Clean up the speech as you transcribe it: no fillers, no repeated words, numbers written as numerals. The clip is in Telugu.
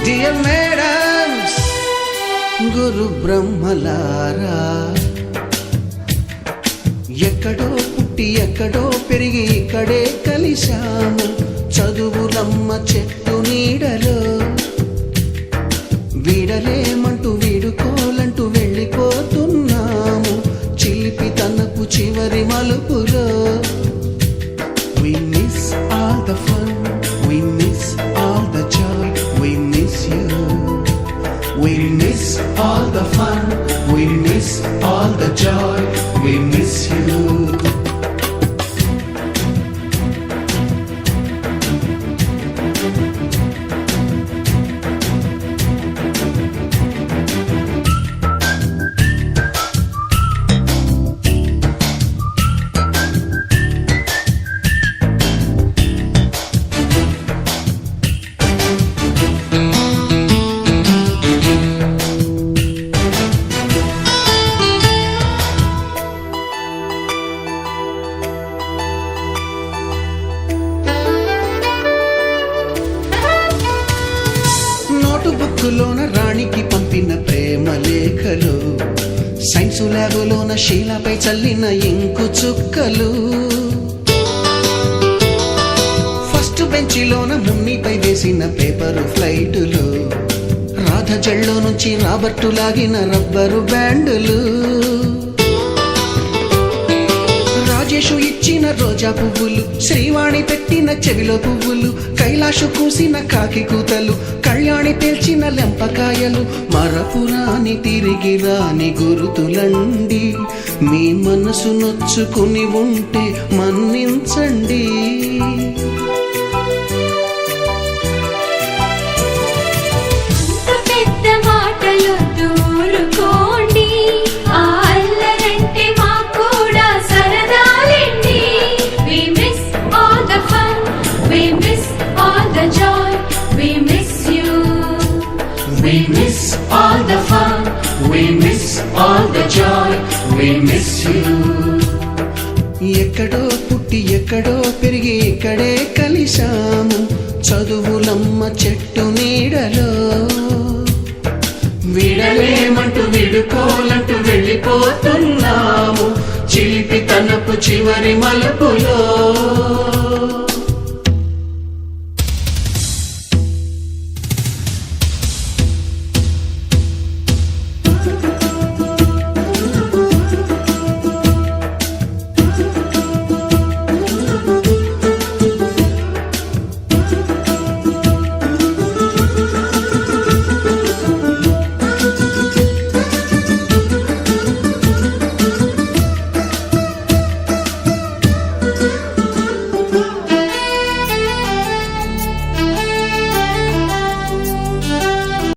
డియర్ మేడమ్స్, గురు బ్రహ్మలారా, ఎక్కడో పుట్టి ఎక్కడో పెరిగి ఇక్కడే కలిశాము చదువులమ్మ చెట్టు నీడలో. వీడలేమంటూ వీడుకోలంటూ వెళ్ళిపోతున్నాము చిలిపి తనపు చివరి మలుపులో. We miss all the fun, we miss all the joy, we miss you. We miss all the fun, we miss all the joy, we miss you. బుక్కులోన రాణికి పంపిన ప్రేమ లేఖలు, సైన్సు ల్యాబులోన శీలపై చల్లిన ఇంకు చుక్కలు, ఫస్ట్ బెంచిలోన మున్నిపై వేసిన పేపరు ఫ్లైటులు, రాధ జల్లో నుంచి రాబర్టు లాగిన రబ్బరు బ్యాండులు, రాజేషు ఇచ్చిన రోజా పువ్వులు, శ్రీవాణి పెట్టిన చెవిలో పువ్వులు, కైలాషు కూసిన కాకి కూతలు, కళ్యాణి పేల్చిన లెంపకాయలు, మరపురాని తిరిగి రాని గురుతులండి. మీ మనసు నొచ్చుకుని ఉంటే మన్నించండి. We miss all the fun, we miss all the joy, we miss you. ఎక్కడో పుట్టి ఎక్కడో పెరిగి ఇక్కడే కలిశాము చదువులమ్మ చెట్టు నీడలో. వీడలేమంటూ వీడుకోలంటూ వెళ్ళిపోతున్నాము చిలిపి తనపు చివరి మలుపులో.